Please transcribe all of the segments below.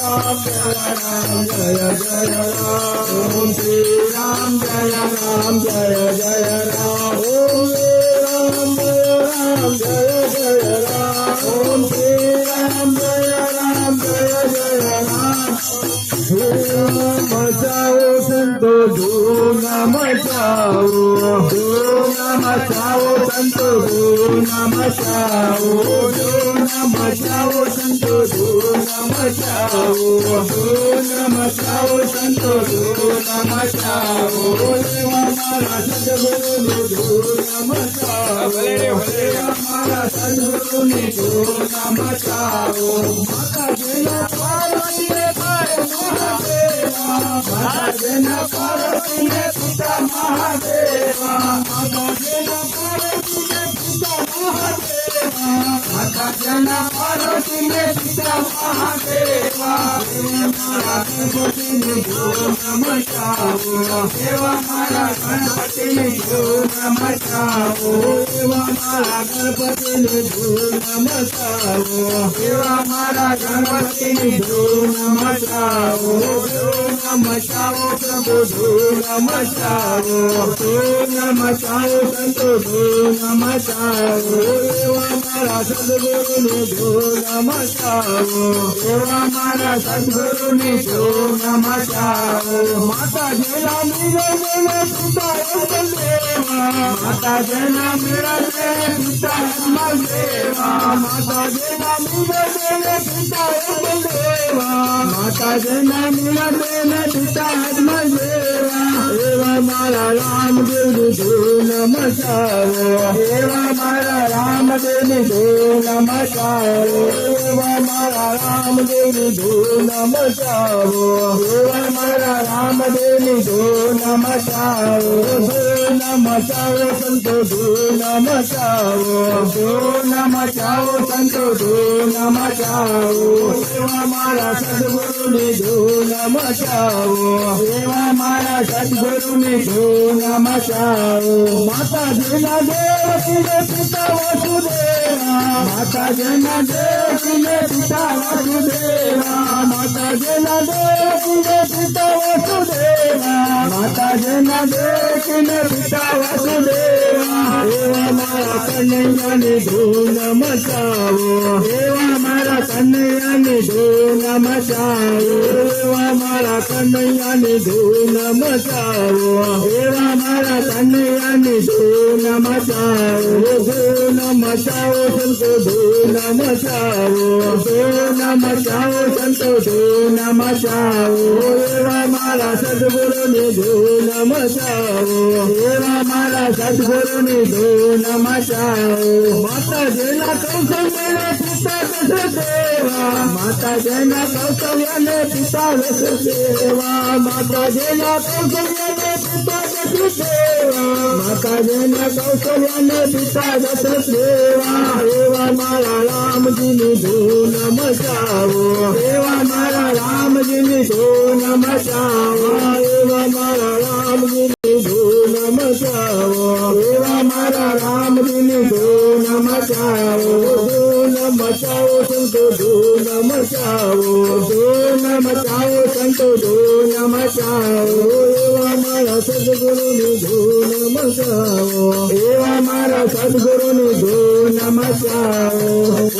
राम जय राम ओम श्री राम जय राम ओम जय राम ओम श्री राम जय राम धूम मचाओ संतो धूम मचाओ संतो धूम मचाओ संतो धूम मचाओ संतो धूम मचाओ हमारा सद्गुरु धूम मचाओ हमारा सद्गुरु धूम मचाओ माता जना पार्वती माता जना पार्वती पिता महादेवा माता जना पार्वती पिता महादेवा माता जना पार्वती पिता महादेवा मारा गणपति धूम मचाओ देवा मारा गणपति धूम मचाओ देवा मारा गणपति धूम मचाओ देवा मारा गणपति धूम मचाओ मचाओ प्रभु धूम मचाओ संतो धूम मचाओ मारा सद्गुरु धूम मचाओ मारा सद्गुरु धूम मचाओ माता जना मेरा पिता देवा माता जना मेरा पिता देवा माता जना मेरा पिता देवा माता जना मेरा पिता देवा देवा मारा राम देव धूम मचाओ देवा मारा राम देव धूम मचाओ देवा मारा राम देव धूम मचाओ देवा मारा राम देव धूम मचाओ संतो धूम मचाओ संतो धूम मचाओ देवा मारा सद्गुरु धूम मचाओ देवा मारा सद्गुरु धूम मचाओ माता जना देवकी पिता वसुदेवा माता जना देवकी पिता वसुदेवा माता जना देवकी पिता वसुदेवा माता जना देवकी पिता वसुदेवा देवा मारा कन्हैया धूम मचाओ देवा मारा कन्हैया धूम मचाओ देवा मारा कन्हैया धूम मचाओ देवा मारा कन्हैया धूम मचाओ संतो धूम मचाओ संतो धूम मचाओ देवा मारा सद्गुरु धूम मचाओ देवा मारा सद्गुरु धूम मचाओ माता जना कौशल्या पिता देवा माता जना कौशल्या पिता देवा माता जना कौशल्या पिता देवा माता जना कौशल्या पिता देवा देवा मारा राम जी धूम मचाओ देवा मारा राम जी धूम मचाओ देवा मारा राम जी धूम मचाओ देवा मारा राम जी धूम मचाओ संतो धूम मचाओ संतो धूम मचाओ देवा मारा सद्गुरु धूम मचाओ देवा मारा सद्गुरु धूम मचाओ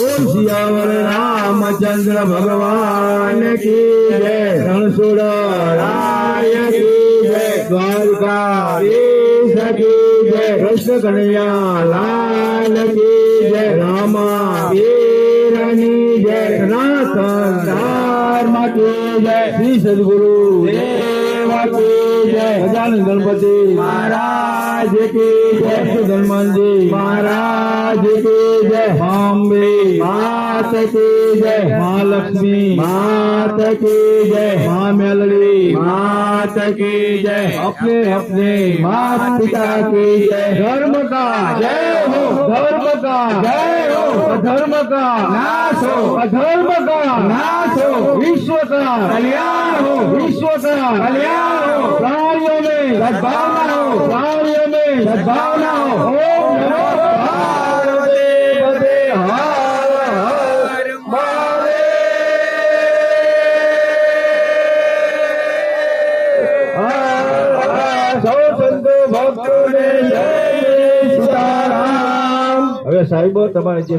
ओम सियावर रामचंद्र भगवान की जय रणछोड़ राय की जय द्वारकाधीश की जय कृष्ण कन्हैया लाल की जय रामा वीरनी जय सनातन धर्म की जय श्री सद्गुरु देवा की जय गजानन गणपति महाराज की जय हनुमान जी महाराज की जय अम्बे मात की जय महालक्ष्मी मात की जय माँ मेलड़ी मात की जय अपने अपने माता पिता की जय धर्म का जय हो धर्म का जय हो अधर्म का नाश हो अधर्म का नाश हो विश्व का कल्याण हो विश्व का कल्याण हो कार्यों में सद्भावना हो कार्यों में सद्भावना हो ओम नमो पार्वती पते हर हर महादेव। સૌ સંતો ભક્તોને જય સીતારામ. હવે સાહેબો તમારે જે